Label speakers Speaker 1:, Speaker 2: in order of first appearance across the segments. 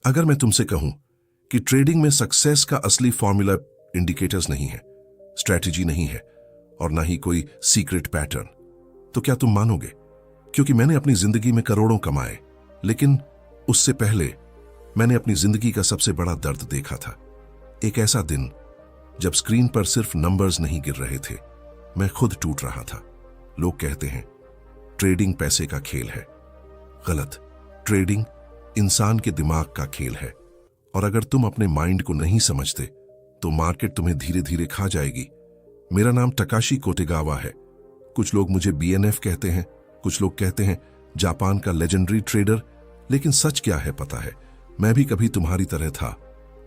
Speaker 1: अगर मैं तुमसे कहूं कि ट्रेडिंग में सक्सेस का असली फॉर्मूला इंडिकेटर्स नहीं है, स्ट्रैटेजी नहीं है और ना ही कोई सीक्रेट पैटर्न, तो क्या तुम मानोगे? क्योंकि मैंने अपनी जिंदगी में करोड़ों कमाए, लेकिन उससे पहले मैंने अपनी जिंदगी का सबसे बड़ा दर्द देखा था। एक ऐसा दिन जब स्क्रीन पर सिर्फ नंबर्स नहीं गिर रहे थे, मैं खुद टूट रहा था। लोग कहते हैं ट्रेडिंग पैसे का खेल है। गलत। ट्रेडिंग इंसान के दिमाग का खेल है, और अगर तुम अपने माइंड को नहीं समझते तो मार्केट तुम्हें धीरे धीरे खा जाएगी। मेरा नाम तकाशी कोटेगावा है। कुछ लोग मुझे BNF कहते हैं, कुछ लोग कहते हैं जापान का लेजेंडरी ट्रेडर। लेकिन सच क्या है पता है, मैं भी कभी तुम्हारी तरह था,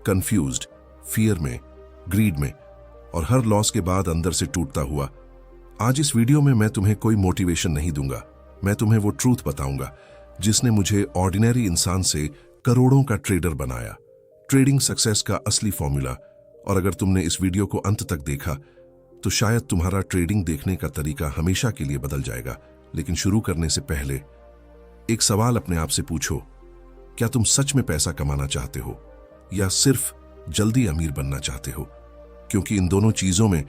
Speaker 1: कंफ्यूज्ड, फियर में, ग्रीड में, और हर लॉस के बाद अंदर से टूटता हुआ। आज इस वीडियो में मैं तुम्हें कोई मोटिवेशन नहीं दूंगा, मैं तुम्हें वो ट्रूथ बताऊंगा जिसने मुझे ऑर्डिनरी इंसान से करोड़ों का ट्रेडर बनाया। ट्रेडिंग सक्सेस का असली फॉर्मूला। और अगर तुमने इस वीडियो को अंत तक देखा तो शायद तुम्हारा ट्रेडिंग देखने का तरीका हमेशा के लिए बदल जाएगा। लेकिन शुरू करने से पहले एक सवाल अपने आप से पूछो, क्या तुम सच में पैसा कमाना चाहते हो या सिर्फ जल्दी अमीर बनना चाहते हो? क्योंकि इन दोनों चीजों में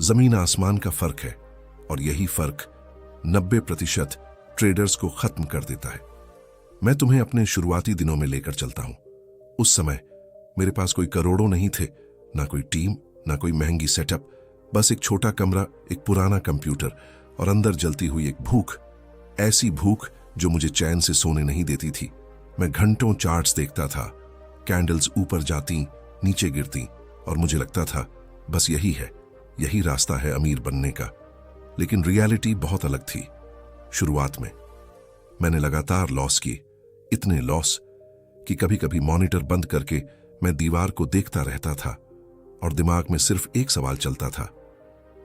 Speaker 1: जमीन आसमान का फर्क है, और यही फर्क 90% ट्रेडर्स को खत्म कर देता है। मैं तुम्हें अपने शुरुआती दिनों में लेकर चलता हूं। उस समय मेरे पास कोई करोड़ों नहीं थे, ना कोई टीम, ना कोई महंगी सेटअप, बस एक छोटा कमरा, एक पुराना कंप्यूटर और अंदर जलती हुई एक भूख। ऐसी भूख जो मुझे चैन से सोने नहीं देती थी। मैं घंटों चार्ट्स देखता था, कैंडल्स ऊपर जाती, नीचे गिरती, और मुझे लगता था बस यही है, यही रास्ता है अमीर बनने का। लेकिन रियलिटी बहुत अलग थी। शुरुआत में मैंने लगातार लॉस किए, इतने लॉस कि कभी कभी मॉनिटर बंद करके मैं दीवार को देखता रहता था और दिमाग में सिर्फ एक सवाल चलता था,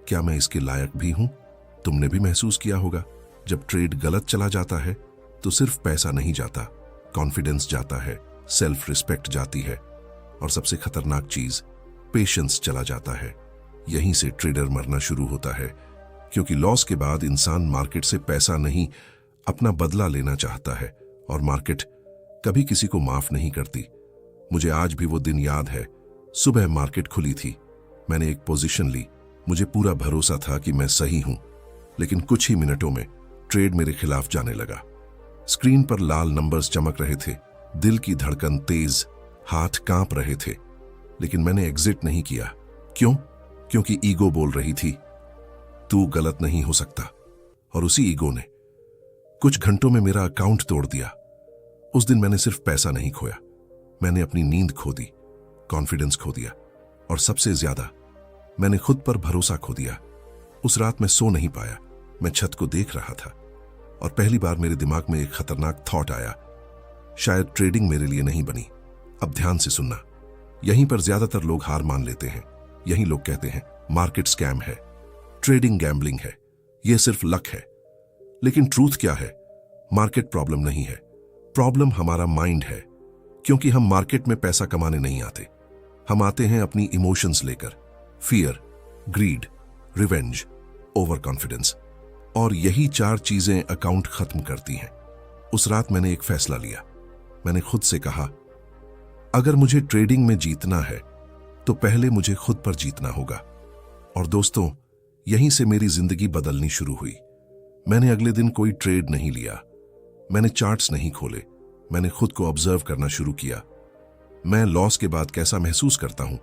Speaker 1: क्या मैं इसके लायक भी हूं? तुमने भी महसूस किया होगा, जब ट्रेड गलत चला जाता है तो सिर्फ पैसा नहीं जाता, कॉन्फिडेंस जाता है, सेल्फ रिस्पेक्ट जाती है, और सबसे खतरनाक चीज पेशेंस चला जाता है। यहीं से ट्रेडर मरना शुरू होता है, क्योंकि लॉस के बाद इंसान मार्केट से पैसा नहीं, अपना बदला लेना चाहता है, और मार्केट कभी किसी को माफ नहीं करती। मुझे आज भी वो दिन याद है। सुबह मार्केट खुली थी, मैंने एक पोजीशन ली, मुझे पूरा भरोसा था कि मैं सही हूं। लेकिन कुछ ही मिनटों में ट्रेड मेरे खिलाफ जाने लगा। स्क्रीन पर लाल नंबर्स चमक रहे थे, दिल की धड़कन तेज, हाथ कांप रहे थे, लेकिन मैंने एग्जिट नहीं किया। क्यों? क्योंकि ईगो बोल रही थी, तू गलत नहीं हो सकता। और उसी ईगो ने कुछ घंटों में मेरा अकाउंट तोड़ दिया। उस दिन मैंने सिर्फ पैसा नहीं खोया, मैंने अपनी नींद खो दी, कॉन्फिडेंस खो दिया, और सबसे ज्यादा मैंने खुद पर भरोसा खो दिया। उस रात मैं सो नहीं पाया, मैं छत को देख रहा था, और पहली बार मेरे दिमाग में एक खतरनाक थॉट आया, शायद ट्रेडिंग मेरे लिए नहीं बनी। अब ध्यान से सुनना, यहीं पर ज्यादातर लोग हार मान लेते हैं। यहीं लोग कहते हैं मार्केट स्कैम है, ट्रेडिंग गैम्बलिंग है, यह सिर्फ लक है। लेकिन ट्रूथ क्या है? मार्केट प्रॉब्लम नहीं है, प्रॉब्लम हमारा माइंड है। क्योंकि हम मार्केट में पैसा कमाने नहीं आते, हम आते हैं अपनी इमोशंस लेकर, fear, greed, revenge, overconfidence, और यही 4 चीजें अकाउंट खत्म करती हैं। उस रात मैंने एक फैसला लिया। मैंने खुद से कहा, अगर मुझे ट्रेडिंग में जीतना है तो पहले मुझे खुद पर जीतना होगा। और दोस्तों, यहीं से मेरी जिंदगी बदलनी शुरू हुई। मैंने अगले दिन कोई ट्रेड नहीं लिया, मैंने चार्ट्स नहीं खोले, मैंने खुद को ऑब्जर्व करना शुरू किया। मैं लॉस के बाद कैसा महसूस करता हूं,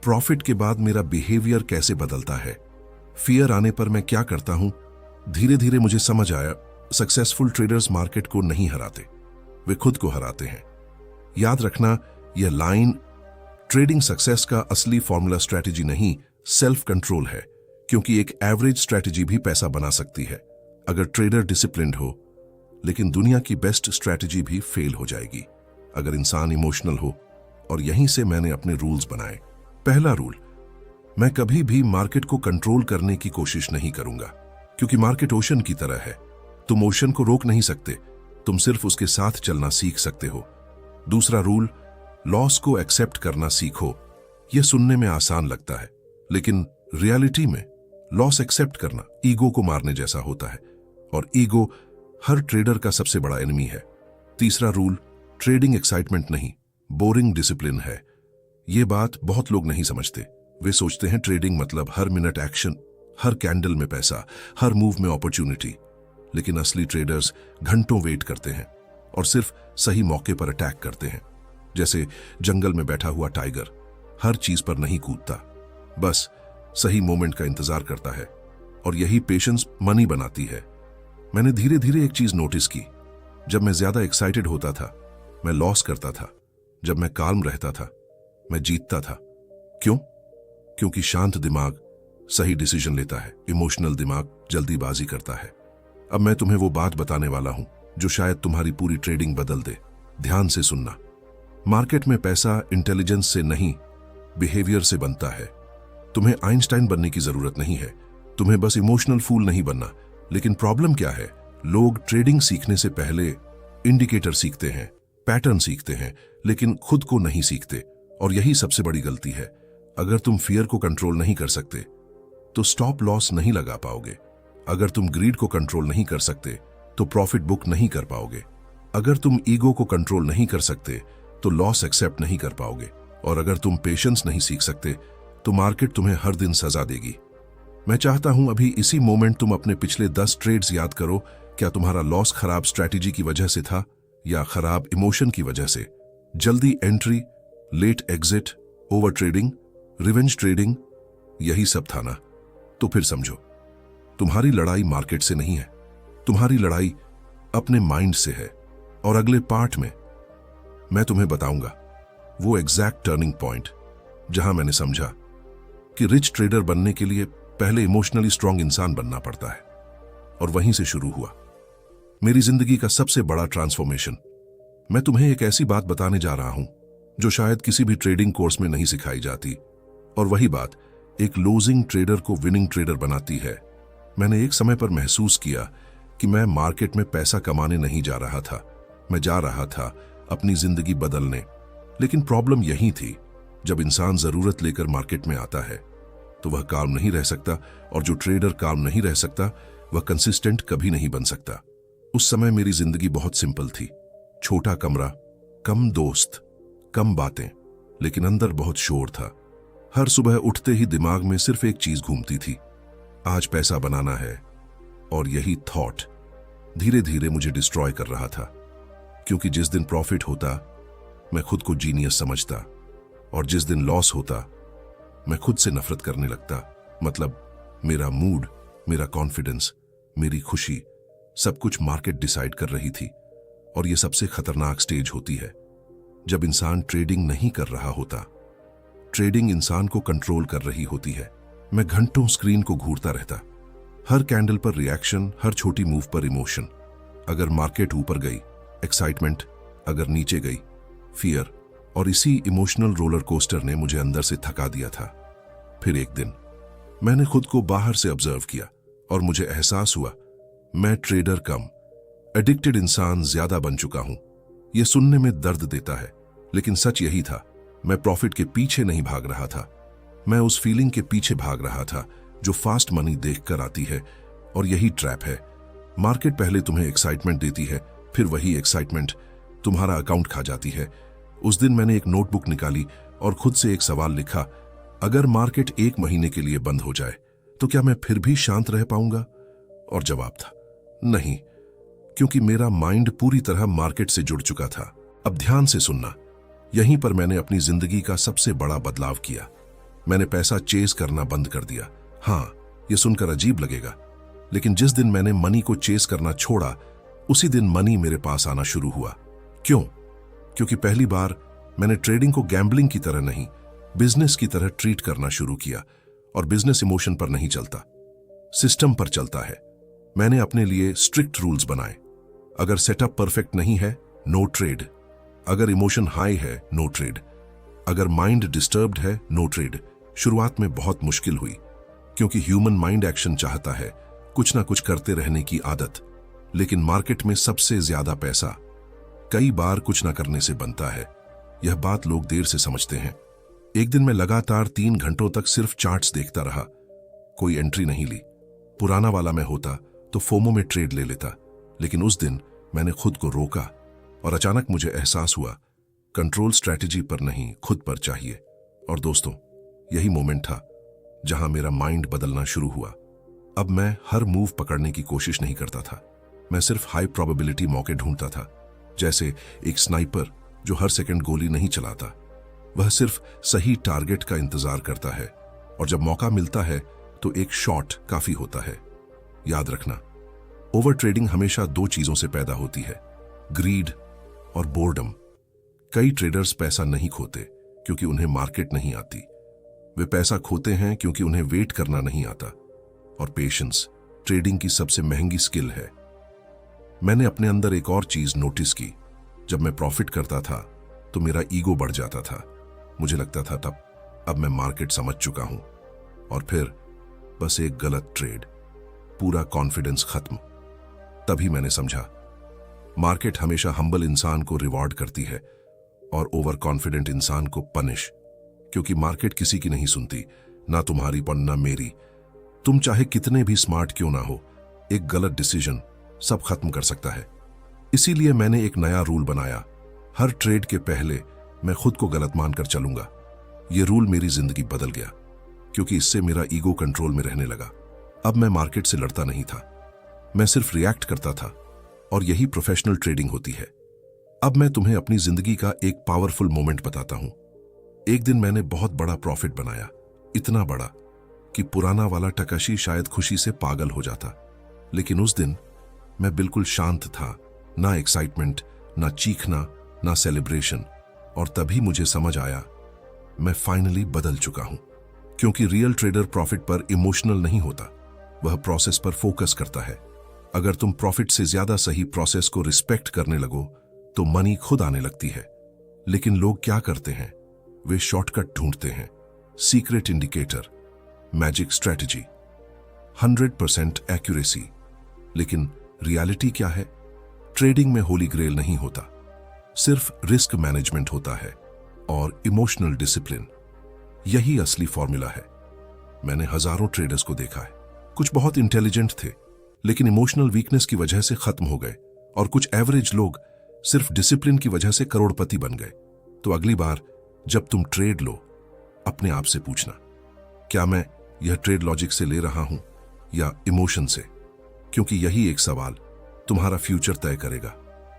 Speaker 1: प्रॉफिट के बाद मेरा बिहेवियर कैसे बदलता है, फियर आने पर मैं क्या करता हूं। धीरे धीरे मुझे समझ आया, सक्सेसफुल ट्रेडर्स मार्केट को नहीं हराते, वे खुद को हराते हैं। याद रखना यह लाइन, ट्रेडिंग सक्सेस का असली फॉर्मूला स्ट्रैटेजी नहीं, सेल्फ कंट्रोल है। क्योंकि एक एवरेज स्ट्रैटेजी भी पैसा बना सकती है अगर ट्रेडर डिसिप्लिन्ड हो, लेकिन दुनिया की बेस्ट स्ट्रैटेजी भी फेल हो जाएगी अगर इंसान इमोशनल हो। और यहीं से मैंने अपने रूल्स बनाए। पहला रूल, मैं कभी भी मार्केट को कंट्रोल करने की कोशिश नहीं करूंगा, क्योंकि मार्केट ओशन की तरह है, तुम ओशन को रोक नहीं सकते, तुम सिर्फ उसके साथ चलना सीख सकते हो। दूसरा रूल, लॉस को एक्सेप्ट करना सीखो। यह सुनने में आसान लगता है, लेकिन रियलिटी में लॉस एक्सेप्ट करना ईगो को मारने जैसा होता है, और ईगो हर ट्रेडर का सबसे बड़ा एनिमी है। तीसरा रूल, ट्रेडिंग एक्साइटमेंट नहीं, बोरिंग डिसिप्लिन है। ये बात बहुत लोग नहीं समझते। वे सोचते हैं ट्रेडिंग मतलब हर मिनट एक्शन, हर कैंडल में पैसा, हर मूव में अपॉर्चुनिटी। लेकिन असली ट्रेडर्स घंटों वेट करते हैं और सिर्फ सही मौके पर अटैक करते हैं। जैसे जंगल में बैठा हुआ टाइगर हर चीज पर नहीं कूदता, बस सही मोमेंट का इंतजार करता है। और यही पेशेंस मनी बनाती है। मैंने धीरे धीरे एक चीज नोटिस की। जब मैं ज्यादा एक्साइटेड होता था, मैं लॉस करता था। जब मैं काल्म रहता था, मैं जीतता था। क्यों? क्योंकि शांत दिमाग सही डिसीजन लेता है, इमोशनल दिमाग जल्दीबाजी करता है। अब मैं तुम्हें वो बात बताने वाला हूं जो शायद तुम्हारी पूरी ट्रेडिंग बदल दे। ध्यान से सुनना। मार्केट में पैसा इंटेलिजेंस से नहीं, बिहेवियर से बनता है। तुम्हें आइंस्टाइन बनने की जरूरत नहीं है, तुम्हें बस इमोशनल फूल नहीं बनना। लेकिन प्रॉब्लम क्या है? लोग ट्रेडिंग सीखने से पहले इंडिकेटर सीखते हैं, पैटर्न सीखते हैं, लेकिन खुद को नहीं सीखते। और यही सबसे बड़ी गलती है। अगर तुम फियर को कंट्रोल नहीं कर सकते तो स्टॉप लॉस नहीं लगा पाओगे। अगर तुम ग्रीड को कंट्रोल नहीं कर सकते तो प्रॉफिट बुक नहीं कर पाओगे। अगर तुम ईगो को कंट्रोल नहीं कर सकते तो लॉस एक्सेप्ट नहीं कर पाओगे। और अगर तुम पेशेंस नहीं सीख सकते तो मार्केट तुम्हें हर दिन सजा देगी। मैं चाहता हूं अभी इसी मोमेंट तुम अपने पिछले 10 ट्रेड्स याद करो। क्या तुम्हारा लॉस खराब स्ट्रैटेजी की वजह से था या खराब इमोशन की वजह से? जल्दी entry, late exit, overtrading, revenge trading, यही सब था ना? तो फिर समझो, तुम्हारी लड़ाई मार्केट से नहीं है, तुम्हारी लड़ाई अपने माइंड से है। और अगले पार्ट में मैं तुम्हें बताऊंगा वो एग्जैक्ट टर्निंग पॉइंट जहां मैंने समझा कि रिच ट्रेडर बनने के लिए पहले इमोशनली स्ट्रांग इंसान बनना पड़ता है। और वहीं से शुरू हुआ मेरी जिंदगी का सबसे बड़ा ट्रांसफॉर्मेशन। मैं तुम्हें एक ऐसी बात बताने जा रहा हूं जो शायद किसी भी ट्रेडिंग कोर्स में नहीं सिखाई जाती। और वही बात एक लूजिंग ट्रेडर को विनिंग ट्रेडर बनाती है। मैंने एक समय पर महसूस किया कि मैं मार्केट में पैसा कमाने नहीं जा रहा था, मैं जा रहा था अपनी जिंदगी बदलने। लेकिन प्रॉब्लम यही थी, जब इंसान जरूरत लेकर मार्केट में आता है तो वह काम नहीं रह सकता। और जो ट्रेडर काम नहीं रह सकता वह कंसिस्टेंट कभी नहीं बन सकता। उस समय मेरी जिंदगी बहुत सिंपल थी। छोटा कमरा, कम दोस्त, कम बातें, लेकिन अंदर बहुत शोर था। हर सुबह उठते ही दिमाग में सिर्फ एक चीज घूमती थी, आज पैसा बनाना है। और यही थॉट धीरे धीरे मुझे डिस्ट्रॉय कर रहा था। क्योंकि जिस दिन प्रॉफिट होता मैं खुद को जीनियस समझता, और जिस दिन लॉस होता मैं खुद से नफरत करने लगता। मतलब मेरा मूड, मेरा कॉन्फिडेंस, मेरी खुशी, सब कुछ मार्केट डिसाइड कर रही थी। और यह सबसे खतरनाक स्टेज होती है जब इंसान ट्रेडिंग नहीं कर रहा होता, ट्रेडिंग इंसान को कंट्रोल कर रही होती है। मैं घंटों स्क्रीन को घूरता रहता, हर कैंडल पर रिएक्शन, हर छोटी मूव पर इमोशन। अगर मार्केट ऊपर गई एक्साइटमेंट, अगर नीचे गई फियर। और इसी इमोशनल रोलर कोस्टर ने मुझे अंदर से थका दिया था। फिर एक दिन मैंने खुद को बाहर से ऑब्जर्व किया और मुझे एहसास हुआ मैं ट्रेडर कम एडिक्टेड इंसान ज्यादा बन चुका हूं। यह सुनने में दर्द देता है, लेकिन सच यही था। मैं प्रॉफिट के पीछे नहीं भाग रहा था, मैं उस फीलिंग के पीछे भाग रहा था जो फास्ट मनी देखकर आती है। और यही ट्रैप है। मार्केट पहले तुम्हें एक्साइटमेंट देती है, फिर वही एक्साइटमेंट तुम्हारा अकाउंट खा जाती है। उस दिन मैंने एक नोटबुक निकाली और खुद से एक सवाल लिखा, अगर मार्केट 1 महीने के लिए बंद हो जाए तो क्या मैं फिर भी शांत रह पाऊंगा? और जवाब था नहीं, क्योंकि मेरा माइंड पूरी तरह मार्केट से जुड़ चुका था। अब ध्यान से सुनना, यहीं पर मैंने अपनी जिंदगी का सबसे बड़ा बदलाव किया। मैंने पैसा चेज करना बंद कर दिया। हाँ, यह सुनकर अजीब लगेगा, लेकिन जिस दिन मैंने मनी को चेज करना छोड़ा उसी दिन मनी मेरे पास आना शुरू हुआ। क्यों? क्योंकि पहली बार मैंने ट्रेडिंग को गैम्बलिंग की तरह नहीं, बिजनेस की तरह ट्रीट करना शुरू किया। और बिजनेस इमोशन पर नहीं चलता, सिस्टम पर चलता है। मैंने अपने लिए स्ट्रिक्ट रूल्स बनाए। अगर सेटअप परफेक्ट नहीं है, नो ट्रेड। अगर इमोशन हाई है, नो ट्रेड। अगर माइंड डिस्टर्ब्ड है, नो ट्रेड। शुरुआत में बहुत मुश्किल हुई, क्योंकि ह्यूमन माइंड एक्शन चाहता है, कुछ ना कुछ करते रहने की आदत। लेकिन मार्केट में सबसे ज्यादा पैसा कई बार कुछ ना करने से बनता है। यह बात लोग देर से समझते हैं। एक दिन मैं लगातार 3 घंटों तक सिर्फ चार्ट्स देखता रहा, कोई एंट्री नहीं ली। पुराना वाला मैं होता तो फोमो में ट्रेड ले लेता, लेकिन उस दिन मैंने खुद को रोका और अचानक मुझे एहसास हुआ कंट्रोल स्ट्रैटेजी पर नहीं, खुद पर चाहिए। और दोस्तों, यही मोमेंट था जहां मेरा माइंड बदलना शुरू हुआ। अब मैं हर मूव पकड़ने की कोशिश नहीं करता था। मैं सिर्फ हाई प्रोबेबिलिटी मौके ढूंढता था, जैसे एक स्नाइपर जो हर सेकंड गोली नहीं चलाता। वह सिर्फ सही टारगेट का इंतजार करता है, और जब मौका मिलता है तो एक शॉट काफी होता है। याद रखना, ओवर ट्रेडिंग हमेशा दो चीजों से पैदा होती है, ग्रीड और बोर्डम। कई ट्रेडर्स पैसा नहीं खोते क्योंकि उन्हें मार्केट नहीं आती। वे पैसा खोते हैं क्योंकि उन्हें वेट करना नहीं आता। और पेशेंस ट्रेडिंग की सबसे महंगी स्किल है। मैंने अपने अंदर एक और चीज नोटिस की। जब मैं प्रॉफिट करता था तो मेरा ईगो बढ़ जाता था। मुझे लगता था तब अब मैं मार्केट समझ चुका हूं, और फिर बस एक गलत ट्रेड, पूरा कॉन्फिडेंस खत्म। तभी मैंने समझा, मार्केट हमेशा हम्बल इंसान को रिवॉर्ड करती है और ओवर कॉन्फिडेंट इंसान को पनिश। क्योंकि मार्केट किसी की नहीं सुनती, ना तुम्हारी पर ना मेरी। तुम चाहे कितने भी स्मार्ट क्यों ना हो, एक गलत डिसीजन सब खत्म कर सकता है। इसीलिए मैंने एक नया रूल बनाया, हर ट्रेड के पहले मैं खुद को गलत मानकर चलूंगा। यह रूल मेरी जिंदगी बदल गया, क्योंकि इससे मेरा ईगो कंट्रोल में रहने लगा। अब मैं मार्केट से लड़ता नहीं था, मैं सिर्फ रिएक्ट करता था। और यही प्रोफेशनल ट्रेडिंग होती है। अब मैं तुम्हें अपनी जिंदगी का एक पावरफुल मोमेंट बताता हूं। एक दिन मैंने बहुत बड़ा प्रॉफिट बनाया, इतना बड़ा कि पुराना वाला टकाशी शायद खुशी से पागल हो जाता। लेकिन उस दिन मैं बिल्कुल शांत था, ना एक्साइटमेंट, ना चीखना, ना सेलिब्रेशन। और तभी मुझे समझ आया, मैं फाइनली बदल चुका हूं। क्योंकि रियल ट्रेडर प्रॉफिट पर इमोशनल नहीं होता, वह प्रोसेस पर फोकस करता है। अगर तुम प्रॉफिट से ज्यादा सही प्रोसेस को रिस्पेक्ट करने लगो तो मनी खुद आने लगती है। लेकिन लोग क्या करते हैं, वे शॉर्टकट ढूंढते हैं, secret indicator, magic strategy, 100% accuracy. लेकिन रियलिटी क्या है? ट्रेडिंग में होली ग्रेल नहीं होता, सिर्फ रिस्क मैनेजमेंट होता है और इमोशनल डिसिप्लिन। यही असली फॉर्मूला है। मैंने हजारों ट्रेडर्स को देखा है, कुछ बहुत इंटेलिजेंट थे लेकिन इमोशनल वीकनेस की वजह से खत्म हो गए, और कुछ एवरेज लोग सिर्फ डिसिप्लिन की वजह से करोड़पति बन गए। तो अगली बार जब तुम ट्रेड लो, अपने आप से पूछना, क्या मैं यह ट्रेड लॉजिक से ले रहा हूं या इमोशन से? क्योंकि यही एक सवाल तुम्हारा फ्यूचर तय करेगा।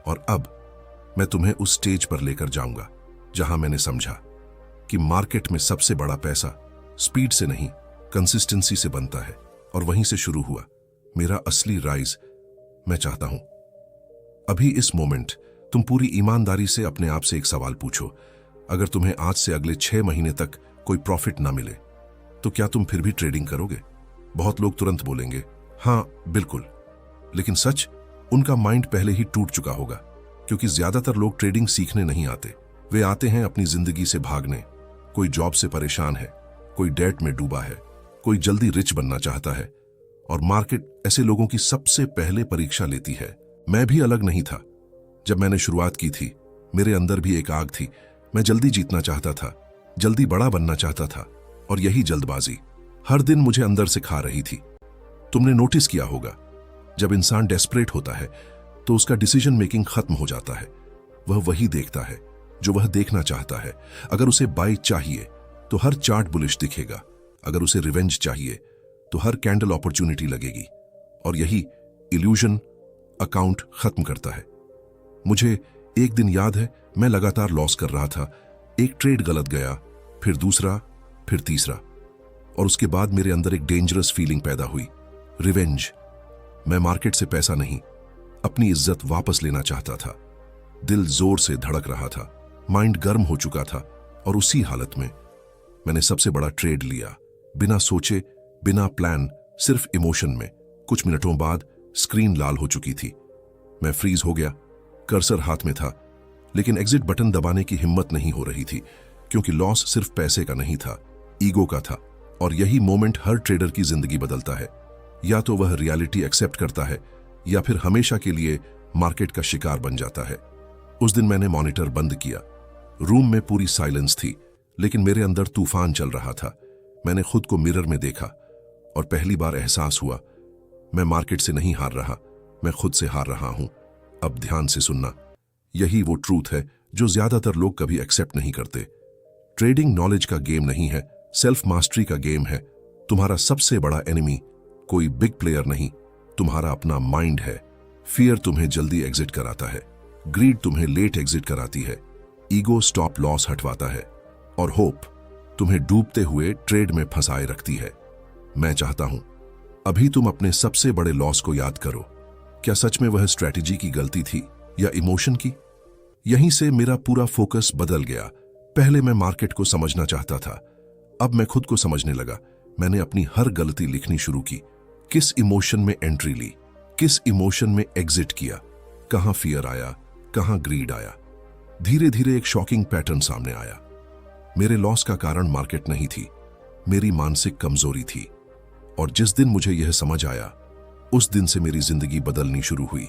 Speaker 1: और अब मैं तुम्हें उस स्टेज पर लेकर जाऊंगा जहां मैंने समझा कि मार्केट में सबसे बड़ा पैसा स्पीड से नहीं, कंसिस्टेंसी से बनता है। और वहीं से शुरू हुआ मेरा असली राइज। मैं चाहता हूं अभी इस मोमेंट तुम पूरी ईमानदारी से अपने आप से एक सवाल पूछो, अगर तुम्हें आज से अगले 6 महीने तक कोई प्रॉफिट ना मिले तो क्या तुम फिर भी ट्रेडिंग करोगे? बहुत लोग तुरंत बोलेंगे, हां बिल्कुल। लेकिन सच, उनका माइंड पहले ही टूट चुका होगा। क्योंकि ज्यादातर लोग ट्रेडिंग सीखने नहीं आते, वे आते हैं अपनी जिंदगी से भागने। कोई जॉब से परेशान है, कोई डेट में डूबा है, कोई जल्दी रिच बनना चाहता है। और मार्केट ऐसे लोगों की सबसे पहले परीक्षा लेती है। मैं भी अलग नहीं था। जब मैंने शुरुआत की थी, मेरे अंदर भी एक आग थी। मैं जल्दी जीतना चाहता था, जल्दी बड़ा बनना चाहता था, और यही जल्दबाजी हर दिन मुझे अंदर से खा रही थी। तुमने नोटिस किया होगा, जब इंसान डेस्परेट होता है तो उसका डिसीजन मेकिंग खत्म हो जाता है। वह वही देखता है जो वह देखना चाहता है। अगर उसे बाई चाहिए तो हर चार्ट बुलिश दिखेगा, अगर उसे रिवेंज चाहिए तो हर कैंडल अपॉर्चुनिटी लगेगी। और यही इल्यूजन अकाउंट खत्म करता है। मुझे एक दिन याद है, मैं लगातार लॉस कर रहा था। एक ट्रेड गलत गया, फिर दूसरा, फिर तीसरा, और उसके बाद मेरे अंदर एक डेंजरस फीलिंग पैदा हुई, रिवेंज। मैं मार्केट से पैसा नहीं, अपनी इज्जत वापस लेना चाहता था। दिल जोर से धड़क रहा था, माइंड गर्म हो चुका था। और उसी हालत में मैंने सबसे बड़ा ट्रेड लिया, बिना सोचे, बिना प्लान, सिर्फ इमोशन में। कुछ मिनटों बाद स्क्रीन लाल हो चुकी थी। मैं फ्रीज हो गया, कर्सर हाथ में था, लेकिन एग्जिट बटन दबाने की हिम्मत नहीं हो रही थी। क्योंकि लॉस सिर्फ पैसे का नहीं था, ईगो का था। और यही मोमेंट हर ट्रेडर की जिंदगी बदलता है। या तो वह रियलिटी एक्सेप्ट करता है, या फिर हमेशा के लिए मार्केट का शिकार बन जाता है। उस दिन मैंने मॉनिटर बंद किया। रूम में पूरी साइलेंस थी, लेकिन मेरे अंदर तूफान चल रहा था। मैंने खुद को मिरर में देखा और पहली बार एहसास हुआ, मैं मार्केट से नहीं हार रहा, मैं खुद से हार रहा हूं। अब ध्यान से सुनना, यही वो ट्रूथ है जो ज्यादातर लोग कभी एक्सेप्ट नहीं करते। ट्रेडिंग नॉलेज का गेम नहीं है, सेल्फ मास्टरी का गेम है। तुम्हारा सबसे बड़ा एनिमी कोई बिग प्लेयर नहीं, तुम्हारा अपना माइंड है। फियर तुम्हें जल्दी एग्जिट कराता है, ग्रीड तुम्हें लेट एग्जिट कराती है, ईगो स्टॉप लॉस हटवाता है, और होप तुम्हें डूबते हुए ट्रेड में फंसाए रखती है। मैं चाहता हूं अभी तुम अपने सबसे बड़े लॉस को याद करो। क्या सच में वह स्ट्रैटेजी की गलती थी या इमोशन की? यहीं से मेरा पूरा फोकस बदल गया। पहले मैं मार्केट को समझना चाहता था, अब मैं खुद को समझने लगा। मैंने अपनी हर गलती लिखनी शुरू की। किस इमोशन में एंट्री ली, किस इमोशन में एग्जिट किया, कहां फियर आया, कहां ग्रीड आया। धीरे धीरे एक शॉकिंग पैटर्न सामने आया। मेरे लॉस का कारण मार्केट नहीं थी, मेरी मानसिक कमजोरी थी। और जिस दिन मुझे यह समझ आया, उस दिन से मेरी जिंदगी बदलनी शुरू हुई।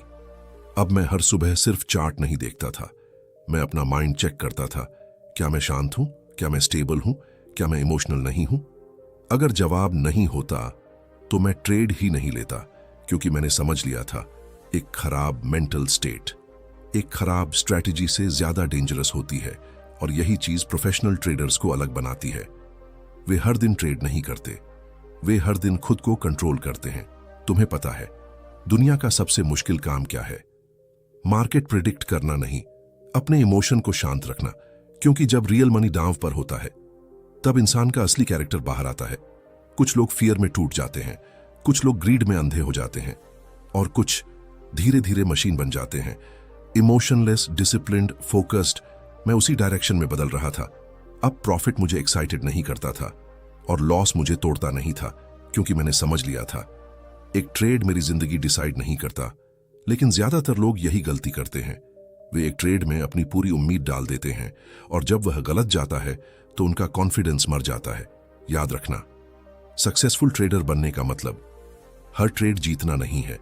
Speaker 1: अब मैं हर सुबह सिर्फ चार्ट नहीं देखता था, मैं अपना माइंड चेक करता था। क्या मैं शांत हूं? क्या मैं स्टेबल हूं? क्या मैं इमोशनल नहीं हूं? अगर जवाब नहीं होता तो मैं ट्रेड ही नहीं लेता, क्योंकि मैंने समझ लिया था एक खराब मेंटल स्टेट एक खराब स्ट्रैटेजी से ज्यादा डेंजरस होती है। और यही चीज प्रोफेशनल ट्रेडर्स को अलग बनाती है। वे हर दिन ट्रेड नहीं करते, वे हर दिन खुद को कंट्रोल करते हैं। तुम्हें पता है दुनिया का सबसे मुश्किल काम क्या है? मार्केट प्रिडिक्ट करना नहीं, अपने इमोशन को शांत रखना। क्योंकि जब रियल मनी दांव पर होता है, तब इंसान का असली कैरेक्टर बाहर आता है। कुछ लोग फियर में टूट जाते हैं, कुछ लोग ग्रीड में अंधे हो जाते हैं, और कुछ धीरे धीरे मशीन बन जाते हैं। Emotionless, disciplined, focused. मैं उसी डायरेक्शन में बदल रहा था। अब प्रॉफिट मुझे एक्साइटेड नहीं करता था और लॉस मुझे तोड़ता नहीं था, क्योंकि मैंने समझ लिया था एक ट्रेड मेरी जिंदगी डिसाइड नहीं करता। लेकिन ज्यादातर लोग यही गलती करते हैं। वे एक ट्रेड में अपनी पूरी उम्मीद डाल देते हैं, और जब वह गलत जाता है तो उनका कॉन्फिडेंस मर जाता है। याद रखना, सक्सेसफुल ट्रेडर बनने का मतलब हर ट्रेड जीतना नहीं है।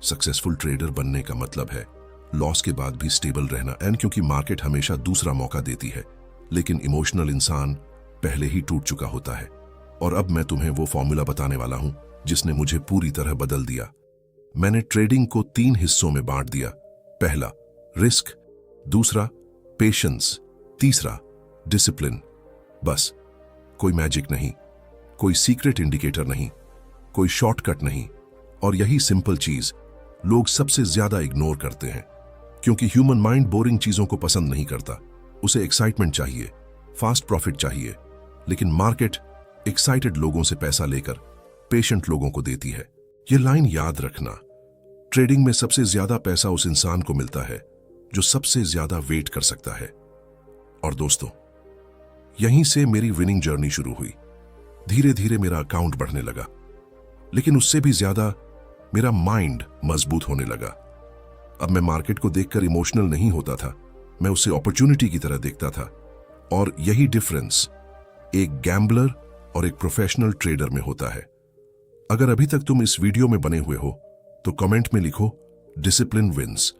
Speaker 1: सक्सेसफुल ट्रेडर बनने का मतलब है लॉस के बाद भी स्टेबल रहना। एंड क्योंकि मार्केट हमेशा दूसरा मौका देती है, लेकिन इमोशनल इंसान पहले ही टूट चुका होता है। और अब मैं तुम्हें वो फॉर्मूला बताने वाला हूं जिसने मुझे पूरी तरह बदल दिया। मैंने ट्रेडिंग को 3 हिस्सों में बांट दिया। पहला रिस्क, दूसरा पेशेंस, तीसरा डिसिप्लिन। बस, कोई मैजिक नहीं, कोई सीक्रेट इंडिकेटर नहीं, कोई शॉर्टकट नहीं। और यही सिंपल चीज लोग सबसे ज्यादा इग्नोर करते हैं, क्योंकि ह्यूमन माइंड बोरिंग चीजों को पसंद नहीं करता। उसे एक्साइटमेंट चाहिए, फास्ट प्रॉफिट चाहिए। लेकिन मार्केट एक्साइटेड लोगों से पैसा लेकर पेशेंट लोगों को देती है। यह लाइन याद रखना, ट्रेडिंग में सबसे ज्यादा पैसा उस इंसान को मिलता है जो सबसे ज्यादा वेट कर सकता है। और दोस्तों, यहीं से मेरी विनिंग जर्नी शुरू हुई। धीरे धीरे मेरा अकाउंट बढ़ने लगा, लेकिन उससे भी ज्यादा मेरा माइंड मजबूत होने लगा। अब मैं मार्केट को देखकर इमोशनल नहीं होता था, मैं उसे अपॉर्चुनिटी की तरह देखता था। और यही डिफरेंस एक गैम्बलर और एक प्रोफेशनल ट्रेडर में होता है। अगर अभी तक तुम इस वीडियो में बने हुए हो तो कमेंट में लिखो डिसिप्लिन विंस,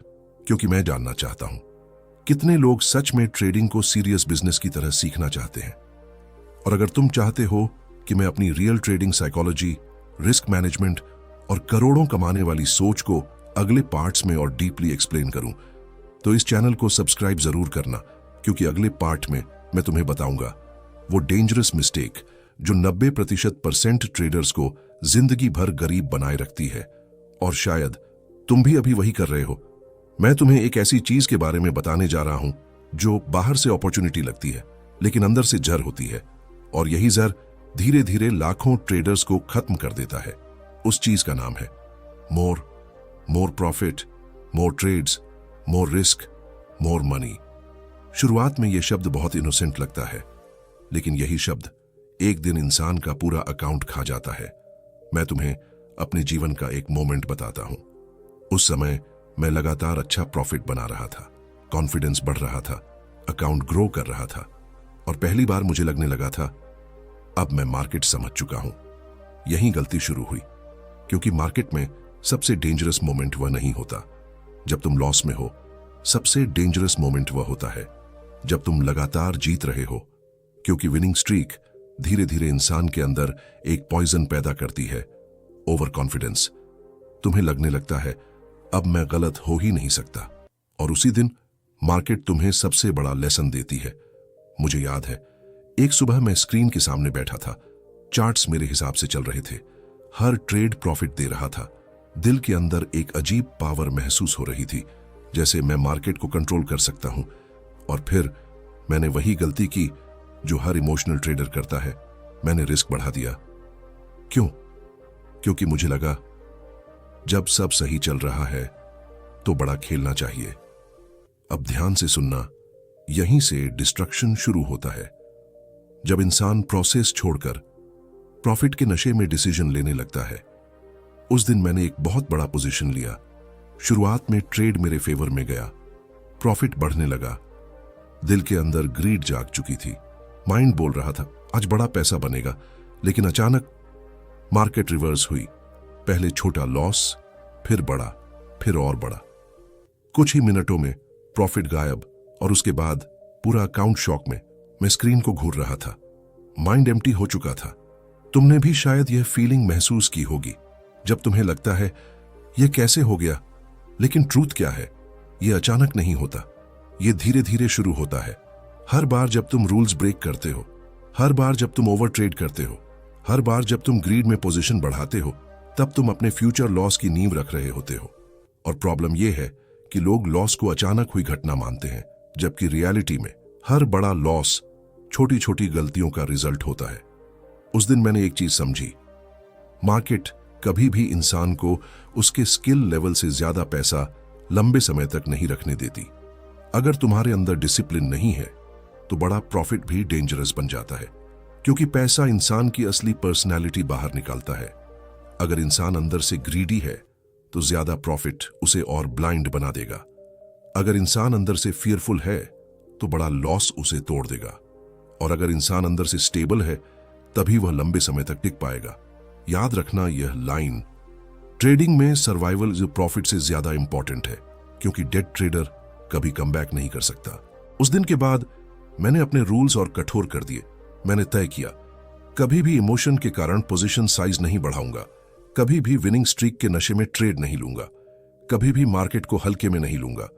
Speaker 1: क्योंकि मैं जानना चाहता हूं कितने लोग सच में ट्रेडिंग को सीरियस बिजनेस की तरह सीखना चाहते हैं। और अगर तुम चाहते हो कि मैं अपनी real trading psychology, risk management और करोड़ों कमाने वाली सोच को अगले पार्ट्स में और डीपली एक्सप्लेन करूं, तो इस चैनल को सब्सक्राइब जरूर करना, क्योंकि अगले पार्ट में मैं तुम्हें बताऊंगा वो डेंजरस मिस्टेक जो 90% ट्रेडर्स को जिंदगी भर गरीब बनाए रखती है। और शायद तुम भी अभी वही कर रहे हो। मैं तुम्हें एक ऐसी चीज के बारे में बताने जा रहा हूं जो बाहर से अपॉर्चुनिटी लगती है, लेकिन अंदर से जहर होती है। और यही जहर धीरे धीरे लाखों ट्रेडर्स को खत्म कर देता है। उस चीज का नाम है more profit, more trades, more risk, more money. शुरुआत में यह शब्द बहुत इनोसेंट लगता है, लेकिन यही शब्द एक दिन इंसान का पूरा अकाउंट खा जाता है। मैं तुम्हें अपने जीवन का एक मोमेंट बताता हूं। उस समय मैं लगातार अच्छा प्रॉफिट बना रहा था, कॉन्फिडेंस बढ़ रहा था, अकाउंट ग्रो कर रहा था, और पहली बार मुझे लगने लगा था अब मैं मार्केट समझ चुका हूं। यहीं गलती शुरू हुई, क्योंकि मार्केट में सबसे डेंजरस मोमेंट वह नहीं होता जब तुम लॉस में हो। सबसे डेंजरस मोमेंट वह होता है जब तुम लगातार जीत रहे हो, क्योंकि विनिंग स्ट्रीक धीरे धीरे इंसान के अंदर एक पॉइजन पैदा करती है, ओवर कॉन्फिडेंस। तुम्हें लगने लगता है अब मैं गलत हो ही नहीं सकता, और उसी दिन मार्केट तुम्हें सबसे बड़ा लेसन देती है। मुझे याद है, एक सुबह मैं स्क्रीन के सामने बैठा था। चार्ट्स मेरे हिसाब से चल रहे थे, हर ट्रेड प्रॉफिट दे रहा था। दिल के अंदर एक अजीब पावर महसूस हो रही थी, जैसे मैं मार्केट को कंट्रोल कर सकता हूं। और फिर मैंने वही गलती की जो हर इमोशनल ट्रेडर करता है, मैंने रिस्क बढ़ा दिया। क्यों? क्योंकि मुझे लगा जब सब सही चल रहा है तो बड़ा खेलना चाहिए। अब ध्यान से सुनना, यहीं से डिस्ट्रक्शन शुरू होता है। जब इंसान प्रोसेस छोड़कर प्रॉफिट के नशे में डिसीजन लेने लगता है। उस दिन मैंने एक बहुत बड़ा पोजीशन लिया। शुरुआत में ट्रेड मेरे फेवर में गया, प्रॉफिट बढ़ने लगा। दिल के अंदर ग्रीड जाग चुकी थी। माइंड बोल रहा था आज बड़ा पैसा बनेगा, लेकिन अचानक मार्केट रिवर्स हुई। पहले छोटा लॉस, फिर बड़ा, फिर और बड़ा। कुछ ही मिनटों में प्रॉफिट गायब, और उसके बाद पूरा अकाउंट शॉक में। मैं स्क्रीन को घूर रहा था, माइंड एम्प्टी हो चुका था। तुमने भी शायद यह फीलिंग महसूस की होगी, जब तुम्हें लगता है यह कैसे हो गया। लेकिन ट्रूथ क्या है, यह अचानक नहीं होता, यह धीरे धीरे शुरू होता है। हर बार जब तुम रूल्स ब्रेक करते हो, हर बार जब तुम ओवर ट्रेड करते हो, हर बार जब तुम ग्रीड में पोजीशन बढ़ाते हो, तब तुम अपने फ्यूचर लॉस की नींव रख रहे होते हो। और प्रॉब्लम यह है कि लोग लॉस को अचानक हुई घटना मानते हैं, जबकि रियलिटी में हर बड़ा लॉस छोटी छोटी गलतियों का रिजल्ट होता है। उस दिन मैंने एक चीज समझी, मार्केट कभी भी इंसान को उसके स्किल लेवल से ज्यादा पैसा लंबे समय तक नहीं रखने देती। अगर तुम्हारे अंदर डिसिप्लिन नहीं है तो बड़ा प्रॉफिट भी डेंजरस बन जाता है, क्योंकि पैसा इंसान की असली पर्सनैलिटी बाहर निकालता है। अगर इंसान अंदर से ग्रीडी है तो ज्यादा प्रॉफिट उसे और ब्लाइंड बना देगा। अगर इंसान अंदर से फियरफुल है तो बड़ा लॉस उसे तोड़ देगा। और अगर इंसान अंदर से स्टेबल है तभी वह लंबे समय तक टिक पाएगा। याद रखना यह लाइन, ट्रेडिंग में सर्वाइवल जो प्रॉफिट से ज्यादा इंपॉर्टेंट है, क्योंकि डेड ट्रेडर कभी कमबैक नहीं कर सकता। उस दिन के बाद मैंने अपने रूल्स और कठोर कर दिए। मैंने तय किया, कभी भी इमोशन के कारण पोजीशन साइज नहीं बढ़ाऊंगा, कभी भी विनिंग स्ट्रीक के नशे में ट्रेड नहीं लूंगा, कभी भी मार्केट को हल्के में नहीं लूंगा,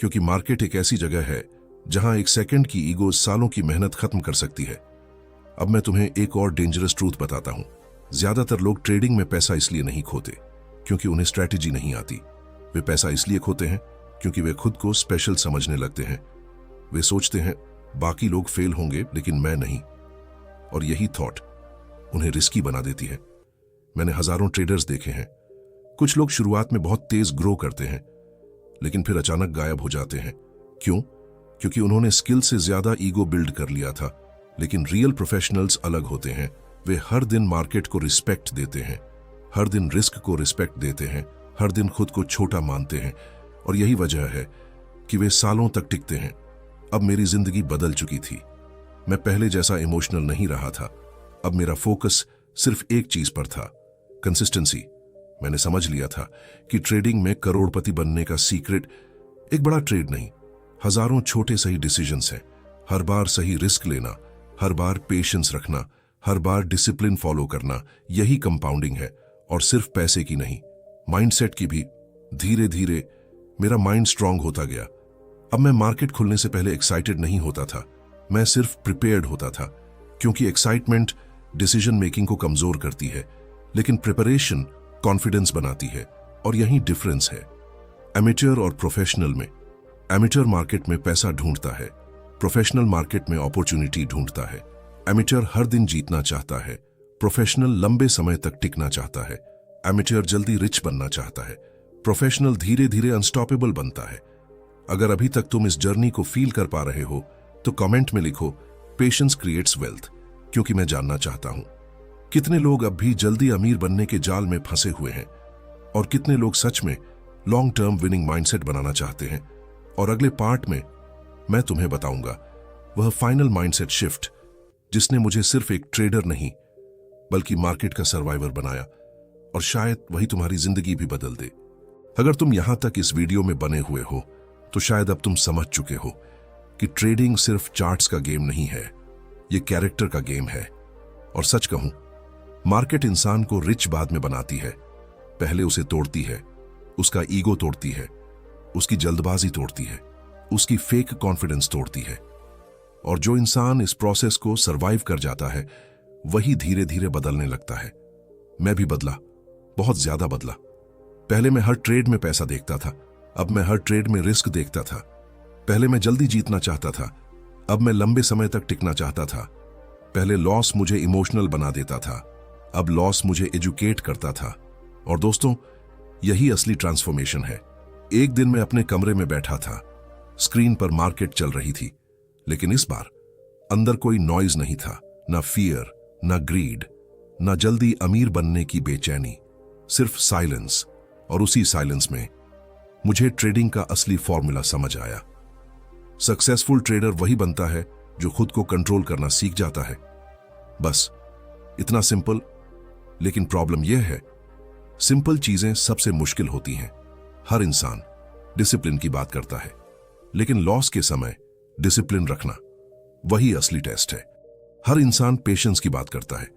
Speaker 1: क्योंकि मार्केट एक ऐसी जगह है जहां एक सेकंड की ईगो सालों की मेहनत खत्म कर सकती है। अब मैं तुम्हें एक और डेंजरस ट्रूथ बताता हूं। ज्यादातर लोग ट्रेडिंग में पैसा इसलिए नहीं खोते क्योंकि उन्हें स्ट्रैटेजी नहीं आती। वे पैसा इसलिए खोते हैं क्योंकि वे खुद को स्पेशल समझने लगते हैं। वे सोचते हैं बाकी लोग फेल होंगे लेकिन मैं नहीं, और यही थॉट उन्हें रिस्की बना देती है। मैंने हजारों ट्रेडर्स देखे हैं। कुछ लोग शुरुआत में बहुत तेज ग्रो करते हैं, लेकिन फिर अचानक गायब हो जाते हैं। क्यों? क्योंकि उन्होंने स्किल से ज्यादा ईगो बिल्ड कर लिया था। लेकिन रियल प्रोफेशनल्स अलग होते हैं। वे हर दिन मार्केट को रिस्पेक्ट देते हैं, हर दिन रिस्क को रिस्पेक्ट देते हैं, हर दिन खुद को छोटा मानते हैं। और यही वजह है कि वे सालों तक टिकते हैं। अब मेरी जिंदगी बदल चुकी थी। मैं पहले जैसा इमोशनल नहीं रहा था। अब मेरा फोकस सिर्फ एक चीज पर था, कंसिस्टेंसी। मैंने समझ लिया था कि ट्रेडिंग में करोड़पति बनने का सीक्रेट एक बड़ा ट्रेड नहीं, हजारों छोटे सही डिसीजंस हैं। हर बार सही रिस्क लेना, हर बार पेशेंस रखना, हर बार डिसिप्लिन फॉलो करना, यही कंपाउंडिंग है। और सिर्फ पैसे की नहीं, माइंडसेट की भी। धीरे धीरे मेरा माइंड स्ट्रांग होता गया। अब मैं मार्केट खुलने से पहले एक्साइटेड नहीं होता था, मैं सिर्फ प्रिपेयर्ड होता था। क्योंकि एक्साइटमेंट डिसीजन मेकिंग को कमजोर करती है, लेकिन प्रिपरेशन कॉन्फिडेंस बनाती है। और यही डिफरेंस है एमेच्योर और प्रोफेशनल में। एमेच्योर मार्केट में पैसा ढूंढता है, प्रोफेशनल मार्केट में अपॉर्चुनिटी ढूंढता है। एमेच्योर हर दिन जीतना चाहता है, प्रोफेशनल लंबे समय तक टिकना चाहता है। एमेच्योर जल्दी रिच बनना चाहता है, प्रोफेशनल धीरे धीरे अनस्टॉपेबल बनता है। अगर अभी तक तुम इस जर्नी को फील कर पा रहे हो तो कमेंट में लिखो पेशेंस क्रिएट्स वेल्थ, क्योंकि मैं जानना चाहता हूं कितने लोग अब भी जल्दी अमीर बनने के जाल में फंसे हुए हैं और कितने लोग सच में लॉन्ग टर्म विनिंग माइंडसेट बनाना चाहते हैं। और अगले पार्ट में मैं तुम्हें बताऊंगा वह फाइनल माइंडसेट शिफ्ट जिसने मुझे सिर्फ एक ट्रेडर नहीं बल्कि मार्केट का सर्वाइवर बनाया, और शायद वही तुम्हारी जिंदगी भी बदल दे। अगर तुम यहां तक इस वीडियो में बने हुए हो तो शायद अब तुम समझ चुके हो कि ट्रेडिंग सिर्फ चार्ट्स का गेम नहीं है, ये कैरेक्टर का गेम है। और सच कहूं, मार्केट इंसान को रिच बाद में बनाती है, पहले उसे तोड़ती है, उसका ईगो तोड़ती है, उसकी जल्दबाजी तोड़ती है, उसकी फेक कॉन्फिडेंस तोड़ती है। और जो इंसान इस प्रोसेस को सरवाइव कर जाता है वही धीरे धीरे बदलने लगता है। मैं भी बदला, बहुत ज्यादा बदला। पहले मैं हर ट्रेड में पैसा देखता था, अब मैं हर ट्रेड में रिस्क देखता था। पहले मैं जल्दी जीतना चाहता था, अब मैं लंबे समय तक टिकना चाहता था। पहले लॉस मुझे इमोशनल बना देता था, अब लॉस मुझे एजुकेट करता था। और दोस्तों, यही असली ट्रांसफॉर्मेशन है। एक दिन मैं अपने कमरे में बैठा था, स्क्रीन पर मार्केट चल रही थी, लेकिन इस बार अंदर कोई नॉइज नहीं था, ना फियर, ना ग्रीड, ना जल्दी अमीर बनने की बेचैनी, सिर्फ साइलेंस। और उसी साइलेंस में मुझे ट्रेडिंग का असली फॉर्मूला समझ आया। सक्सेसफुल ट्रेडर वही बनता है जो खुद को कंट्रोल करना सीख जाता है। बस इतना सिंपल। लेकिन प्रॉब्लम यह है, सिंपल चीजें सबसे मुश्किल होती हैं। हर इंसान डिसिप्लिन की बात करता है, लेकिन लॉस के समय डिसिप्लिन रखना वही असली टेस्ट है। हर इंसान पेशेंस की बात करता है,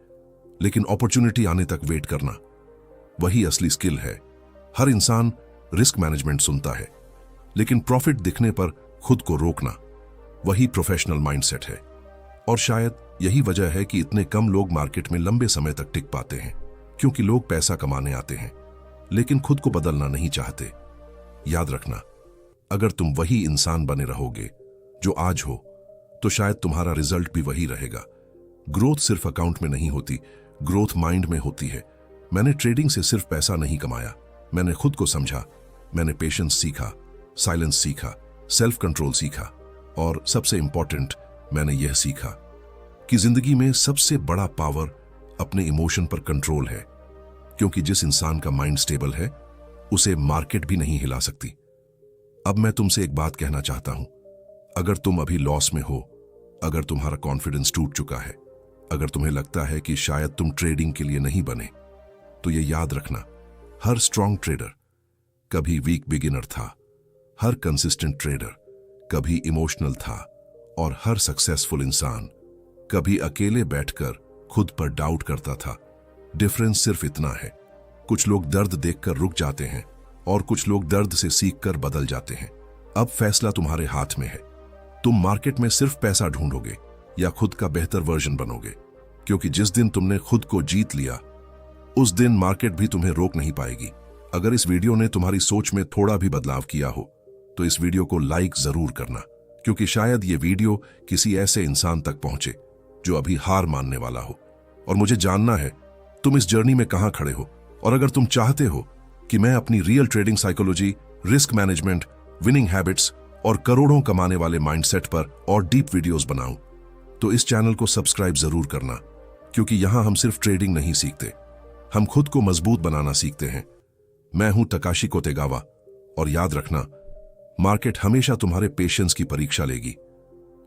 Speaker 1: लेकिन अपॉर्चुनिटी आने तक वेट करना वही असली स्किल है। हर इंसान रिस्क मैनेजमेंट सुनता है, लेकिन प्रॉफिट दिखने पर खुद को रोकना वही प्रोफेशनल माइंडसेट है। और शायद यही वजह है कि इतने कम लोग मार्केट में लंबे समय तक टिक पाते हैं, क्योंकि लोग पैसा कमाने आते हैं लेकिन खुद को बदलना नहीं चाहते। याद रखना, अगर तुम वही इंसान बने रहोगे जो आज हो, तो शायद तुम्हारा रिजल्ट भी वही रहेगा। ग्रोथ सिर्फ अकाउंट में नहीं होती, ग्रोथ माइंड में होती है। मैंने ट्रेडिंग से सिर्फ पैसा नहीं कमाया, मैंने खुद को समझा, मैंने पेशेंस सीखा, साइलेंस सीखा, सेल्फ कंट्रोल सीखा, और सबसे इंपॉर्टेंट, मैंने यह सीखा कि जिंदगी में सबसे बड़ा पावर अपने इमोशन पर कंट्रोल है, क्योंकि जिस इंसान का माइंड स्टेबल है उसे मार्केट भी नहीं हिला सकती। अब मैं तुमसे एक बात कहना चाहता हूं, अगर तुम अभी लॉस में हो, अगर तुम्हारा कॉन्फिडेंस टूट चुका है, अगर तुम्हें लगता है कि शायद तुम ट्रेडिंग के लिए नहीं बने, तो ये याद रखना, हर स्ट्रांग ट्रेडर कभी वीक बिगिनर था, हर कंसिस्टेंट ट्रेडर कभी इमोशनल था, और हर सक्सेसफुल इंसान कभी अकेले बैठकर खुद पर डाउट करता था। डिफरेंस सिर्फ इतना है, कुछ लोग दर्द देखकर रुक जाते हैं और कुछ लोग दर्द से सीखकर बदल जाते हैं। अब फैसला तुम्हारे हाथ में है, तुम मार्केट में सिर्फ पैसा ढूंढोगे या खुद का बेहतर वर्जन बनोगे, क्योंकि जिस दिन तुमने खुद को जीत लिया उस दिन मार्केट भी तुम्हें रोक नहीं पाएगी। अगर इस वीडियो ने तुम्हारी सोच में थोड़ा भी बदलाव किया हो तो इस वीडियो को लाइक जरूर करना, क्योंकि शायद ये वीडियो किसी ऐसे इंसान तक पहुंचे जो अभी हार मानने वाला हो। और मुझे जानना है तुम इस जर्नी में कहां खड़े हो। और अगर तुम चाहते हो कि मैं अपनी real trading psychology, risk management, winning habits और करोड़ों कमाने वाले माइंडसेट पर और डीप वीडियोस बनाऊं, तो इस चैनल को सब्सक्राइब जरूर करना, क्योंकि यहां हम सिर्फ ट्रेडिंग नहीं सीखते, हम खुद को मजबूत बनाना सीखते हैं। मैं हूं तकाशी कोतेगावा, और याद रखना, मार्केट हमेशा तुम्हारे पेशेंस की परीक्षा लेगी,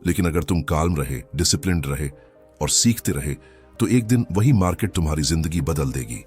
Speaker 1: लेकिन अगर तुम काल्म रहे, डिसिप्लिन्ड रहे और सीखते रहे, तो एक दिन वही मार्केट तुम्हारी जिंदगी बदल देगी।